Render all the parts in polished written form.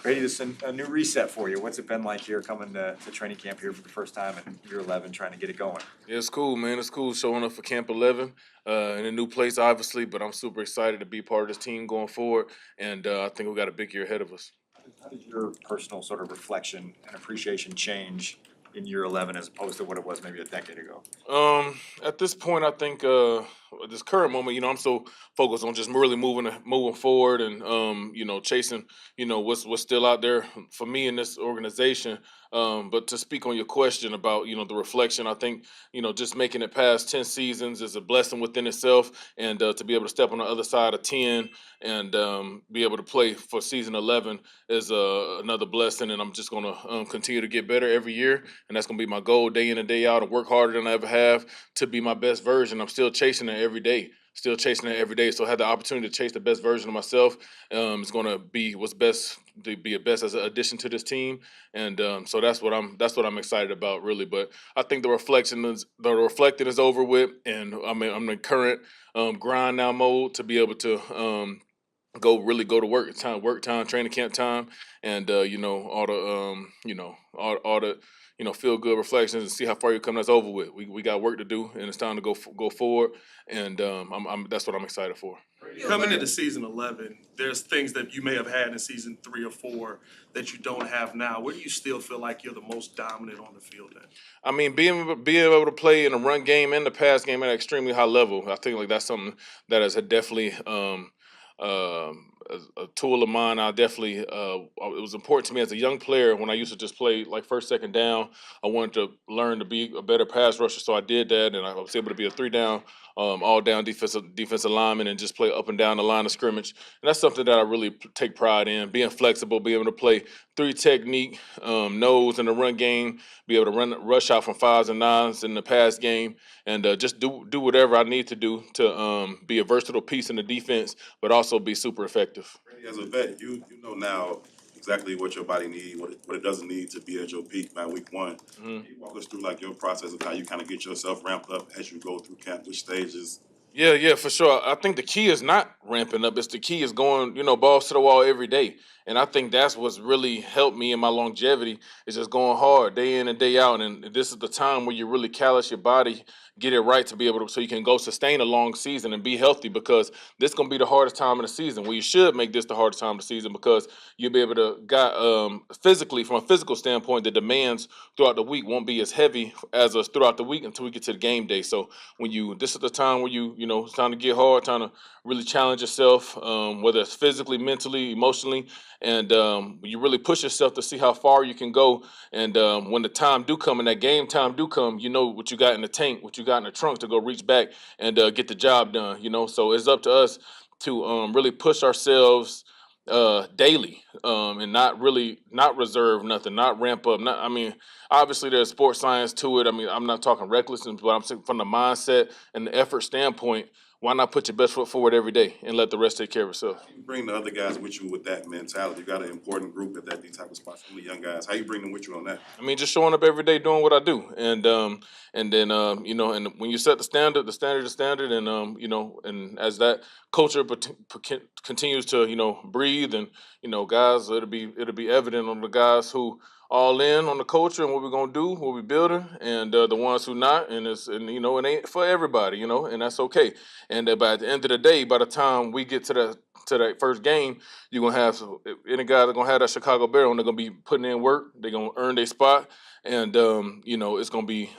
Grady, this is a new reset for you. What's it been like here coming to training camp here for the first time in year 11, trying to get it going? Yeah, it's cool, man. It's cool showing up for Camp 11 in a new place, obviously, but I'm super excited to be part of this team going forward, and I think we got a big year ahead of us. How did your personal sort of reflection and appreciation change in year 11 as opposed to what it was maybe a decade ago? At this point, I think at this current moment, I'm so focused on just really moving forward, and chasing, what's still out there for me in this organization. But to speak on your question about, the reflection, I think, just making it past 10 seasons is a blessing within itself, and to be able to step on the other side of 10 and be able to play for season 11 is another blessing, and I'm just gonna continue to get better every year, and that's gonna be my goal day in and day out, and work harder than I ever have to be my best version. I'm still chasing it every day. Still chasing it every day. So I had the opportunity to chase the best version of myself. It's gonna be what's best to be a best as an addition to this team, and so that's what I'm excited about, really. But I think the reflecting is over with, and I'm in current grind now mode to be able to go to work. It's time, work time, training camp time, and all the all the feel good reflections and see how far you come. That's over with. We got work to do, and it's time to go forward. And that's what I'm excited for. Coming into season 11, there's things that you may have had in season 3 or 4 that you don't have now. Where do you still feel like you're the most dominant on the field at? I mean, being able to play in the run game and the pass game at an extremely high level, I think like that's something that is definitely a tool of mine. I definitely it was important to me as a young player when I used to just play like first, second down. I wanted to learn to be a better pass rusher, so I did that, and I was able to be a three down, all down defensive lineman and just play up and down the line of scrimmage. And that's something that I really take pride in, being flexible, being able to play three technique, nose in the run game, be able to rush out from fives and nines in the pass game, and just do whatever I need to do to be a versatile piece in the defense, but also be super effective. As a vet, you know now exactly what your body needs, what it doesn't need to be at your peak by week one. Mhm. Can you walk us through like your process of how you kind of get yourself ramped up as you go through camp, which stages? Yeah, for sure. I think the key is not ramping up. It's the key is going, balls to the wall every day. And I think that's what's really helped me in my longevity is just going hard day in and day out. And this is the time where you really callous your body, get it right to be able to, so you can go sustain a long season and be healthy, because this is gonna be the hardest time of the season. Well, you should make this the hardest time of the season because you'll be able to got physically, from a physical standpoint, the demands throughout the week won't be as heavy as us throughout the week until we get to the game day. So this is the time where it's time to get hard, time to really challenge yourself, whether it's physically, mentally, emotionally, and you really push yourself to see how far you can go. And when the time do come and that game time do come, you know what you got in the tank, what you got in the trunk to go reach back and get the job done. So it's up to us to really push ourselves daily, and not reserve nothing, not ramp up. Not, I mean, obviously there's sports science to it. I mean, I'm not talking recklessness, but I'm saying from the mindset and the effort standpoint, why not put your best foot forward every day and let the rest take care of itself? You bring the other guys with you with that mentality. You got an important group at these type of spots, some of the young guys. How you bring them with you on that? I mean, just showing up every day, doing what I do, and then and when you set the standard is standard, and and as that culture continues to breathe, and guys, it'll be evident on the guys who all in on the culture and what we're gonna do, what we're building, and the ones who not, it ain't for everybody, and that's okay. And by the end of the day, by the time we get to that first game, you're gonna have any guys that gonna have that Chicago Bear on. They're gonna be putting in work. They're gonna earn their spot, and it's gonna be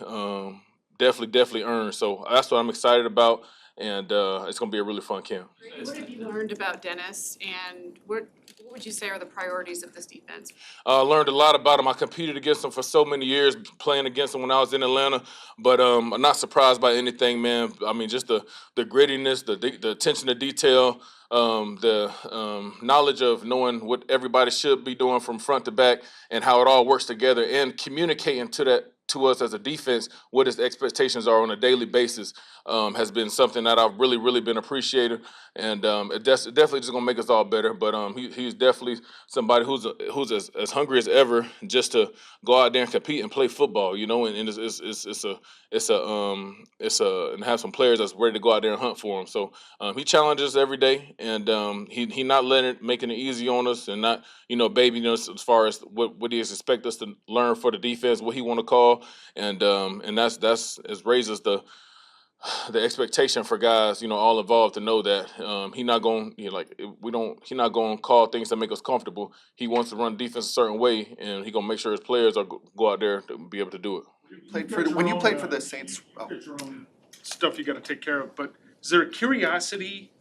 definitely earned. So that's what I'm excited about, and it's gonna be a really fun camp. What have you learned about Dennis, and what would you say are the priorities of this defense? I learned a lot about him. I competed against him for so many years, playing against him when I was in Atlanta. But I'm not surprised by anything, man. I mean, just the grittiness, the attention to detail, the knowledge of knowing what everybody should be doing from front to back, and how it all works together, and communicating to us as a defense what his expectations are on a daily basis has been something that I've really been appreciating, and it's definitely just gonna make us all better. But he's definitely somebody who's as hungry as ever just to go out there and compete and play football, and and have some players that's ready to go out there and hunt for him. So he challenges us every day, and he not making it easy on us, and not babying us as far as what he expect us to learn for the defense, what he want to call, and that's it raises the expectation for guys, all involved, to know that he not going, he not going to call things that make us comfortable. He wants to run defense a certain way, and he gonna make sure his players are go out there to be able to do it. When you played for the Saints, There's your own stuff you gotta take care of, but is there a curiosity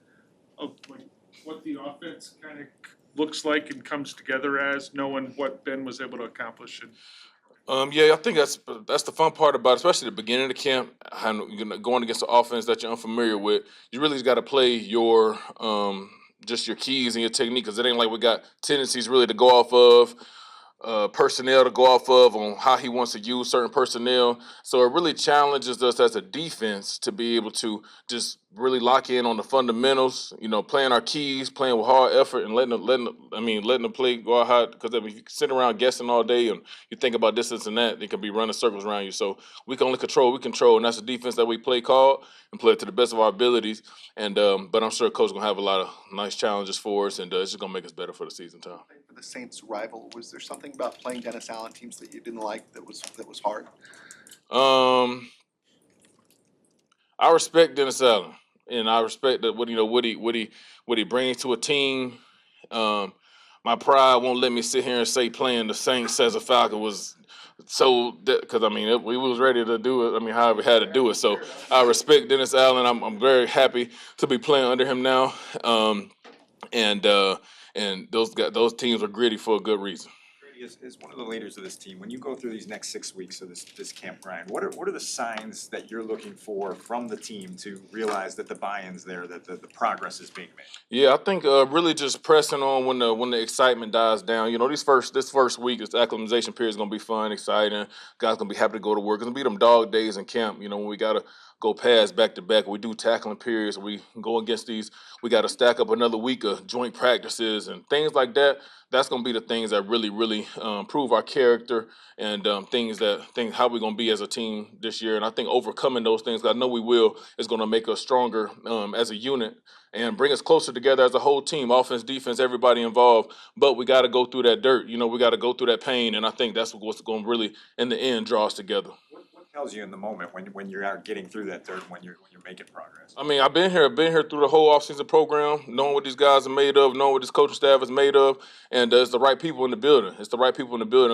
of like what the offense kind of looks like and comes together as, knowing what Ben was able to accomplish? And Yeah, I think that's the fun part about it, especially the beginning of the camp, going against the offense that you're unfamiliar with. You really just got to play your just your keys and your technique, because it ain't like we got tendencies really to go off of, personnel to go off of on how he wants to use certain personnel. So it really challenges us as a defense to be able to just really lock in on the fundamentals, playing our keys, playing with hard effort, and letting the play go out hard. Because if you sit around guessing all day and you think about this and that, they can be running circles around you. So we can only control what we control, and that's the defense that we play called and play it to the best of our abilities. And but I'm sure Coach gonna have a lot of nice challenges for us, and it's just gonna make us better for the season, Tom. for the Saints rival, was there something about playing Dennis Allen teams that you didn't like that was hard? I respect Dennis Allen, and I respect that what he brings to a team. My pride won't let me sit here and say playing the Saints as a Falcon was so, because we was ready to do it. However we had to do it. So I respect Dennis Allen. I'm very happy to be playing under him now. And those teams are gritty for a good reason. Grady, as one of the leaders of this team, when you go through these next 6 weeks of this camp grind, what are the signs that you're looking for from the team to realize that the buy-in's there, that the progress is being made? Yeah, I think really just pressing on when the excitement dies down. This first week, this acclimatization period is gonna be fun, exciting. Guys gonna be happy to go to work. It's gonna be them dog days in camp. When we gotta go past back to back. We do tackling periods. We go against these. We got to stack up another week of joint practices and things like that. That's gonna be the things that really prove our character, and things how we're gonna be as a team this year. And I think overcoming those things, 'cause I know we will, is gonna make us stronger as a unit and bring us closer together as a whole team, offense, defense, everybody involved. But we got to go through that dirt. We got to go through that pain, and I think that's what's going to really, in the end, draw us together. What tells you in the moment when you're out getting through that dirt, when you're making progress? I've been here through the whole offseason program, knowing what these guys are made of, knowing what this coaching staff is made of, and it's the right people in the building.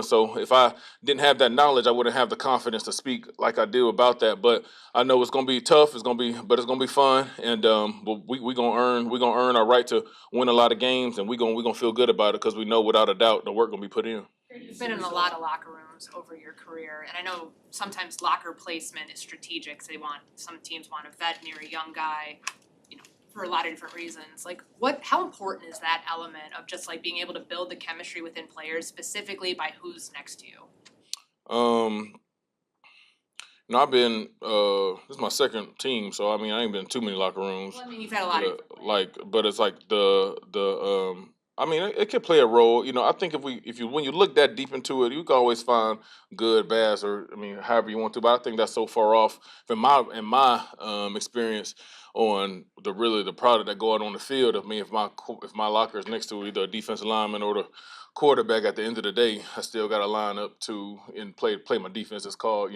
So if I didn't have that knowledge, I wouldn't have the confidence to speak like I do about that. But I know it's gonna be tough. It's gonna be fun, and but we gonna earn our right to win a lot of games, and we gonna feel good about it, because we know without a doubt the work gonna be put in. You've been in a lot of locker rooms over your career, and I know sometimes locker placement is strategic, so some teams want a vet near a young guy, for a lot of different reasons. Like, how important is that element of just like being able to build the chemistry within players, specifically by who's next to you? I've been this is my second team, so I ain't been in too many locker rooms. Well, you've had a lot of But it's like it could play a role. I think if you when you look that deep into it, you can always find good, bad, or however you want to. But I think that's so far off from my experience on the product that go out on the field. If my locker is next to either a defensive lineman or the quarterback, at the end of the day, I still got to line up to and play my defense. It's called.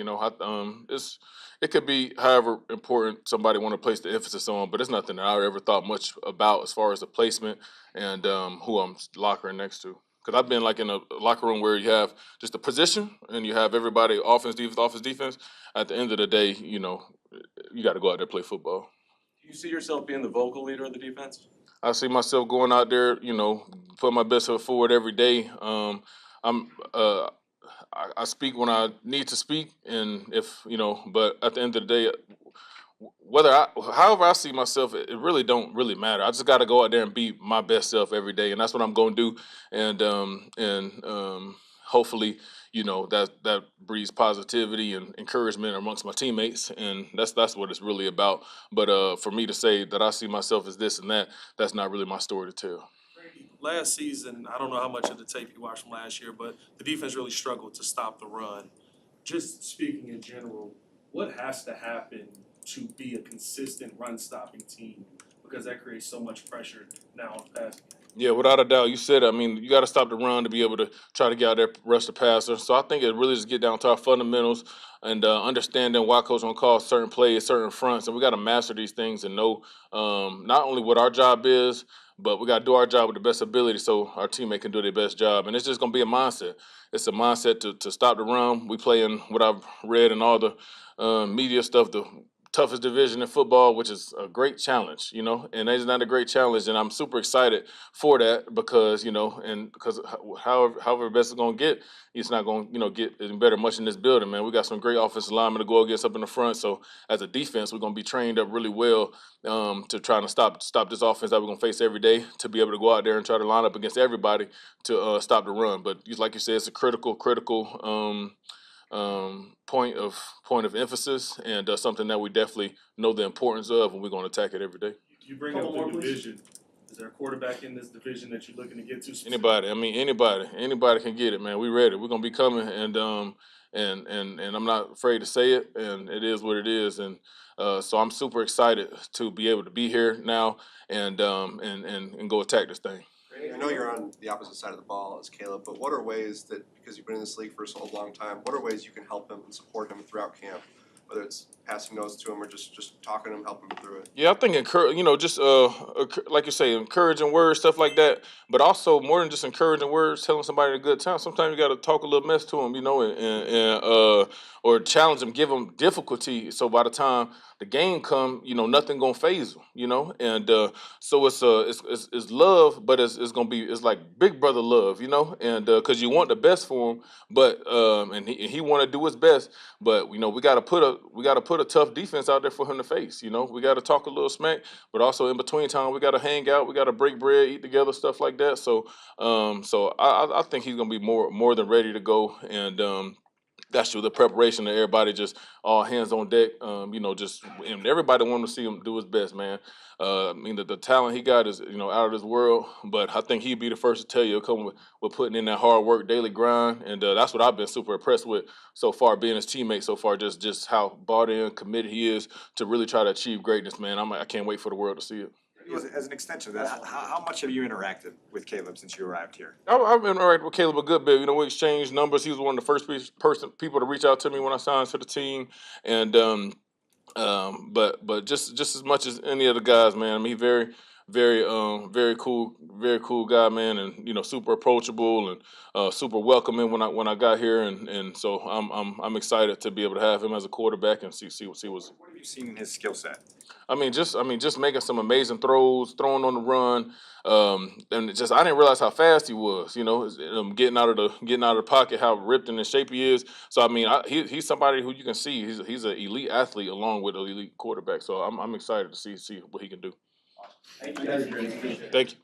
It could be however important somebody want to place the emphasis on, but it's nothing that I ever thought much about as far as the placement and who I'm lockering next to. Because I've been like in a locker room where you have just a position and you have everybody offense, defense. At the end of the day, you got to go out there and play football. Do you see yourself being the vocal leader of the defense? I see myself going out there, putting my best foot forward every day. I speak when I need to speak, and but at the end of the day, however I see myself, it really don't really matter. I just got to go out there and be my best self every day, and that's what I'm going to do. And hopefully, that breeds positivity and encouragement amongst my teammates, and that's what it's really about. But for me to say that I see myself as this and that, that's not really my story to tell. Last season, I don't know how much of the tape you watched from last year, but the defense really struggled to stop the run. Just speaking in general, what has to happen to be a consistent run-stopping team? Because that creates so much pressure now on the pass. Yeah, without a doubt. You said it. I mean, you got to stop the run to be able to try to get out there, rush the passer. So I think it really just get down to our fundamentals and understanding why coach gonna call certain plays, certain fronts, and we got to master these things and know not only what our job is, but we got to do our job with the best ability so our teammate can do their best job. And it's just gonna be a mindset. It's a mindset to stop the run. We play in what I've read in all the media stuff, the toughest division in football, which is a great challenge, and it's not a great challenge, and I'm super excited for that because, and because however best it's gonna get, it's not gonna, get any better much in this building, man. We got some great offensive linemen to go against up in the front, so as a defense, we're gonna be trained up really well to try to stop this offense that we're gonna face every day, to be able to go out there and try to line up against everybody to stop the run. But like you said, it's a critical point of emphasis, and something that we definitely know the importance of, and we're going to attack it every day. You bring up the division. Is there a quarterback in this division that you're looking to get to? Anybody, I mean anybody can get it, man. We ready. We're gonna be coming, and I'm not afraid to say it, and it is what it is, and so I'm super excited to be able to be here now and go attack this thing. I know you're on the opposite side of the ball as Caleb, but what are ways that, because you've been in this league for so long time, what are ways you can help him and support him throughout camp? Whether it's passing notes to him or just talking to him, helping him through it. Yeah, I think just like you say, encouraging words, stuff like that. But also more than just encouraging words, telling somebody a good time. Sometimes you got to talk a little mess to them, and or challenge them, give them difficulty. So by the time the game come, nothing gonna phase them, And so it's love, but it's gonna be, it's like big brother love, And because you want the best for him, but and he want to do his best, but we gotta put a tough defense out there for him to face. We gotta talk a little smack, but also in between time we gotta hang out, we gotta break bread, eat together, stuff like that. So I think he's gonna be more than ready to go, and that's true. The preparation of everybody, just all hands on deck. And everybody want to see him do his best, man. I mean, the talent he got is out of this world. But I think he'd be the first to tell you, come with putting in that hard work, daily grind, and that's what I've been super impressed with so far, being his teammate so far. Just how bought in, committed he is to really try to achieve greatness, man. I can't wait for the world to see it. As an extension of that, how much have you interacted with Caleb since you arrived here? I've interacted with Caleb a good bit. We exchanged numbers. He was one of the first people to reach out to me when I signed to the team, and but just as much as any other guys, man. I mean, very cool guy, man, and super approachable and super welcoming when I got here, and so I'm excited to be able to have him as a quarterback and see what's. What have you seen in his skill set? I mean, just making some amazing throws, throwing on the run, and just I didn't realize how fast he was. Getting out of the pocket, how ripped and in shape he is. So I mean, he's somebody who you can see he's an elite athlete along with an elite quarterback. So I'm excited to see what he can do. Thank you. Thank you.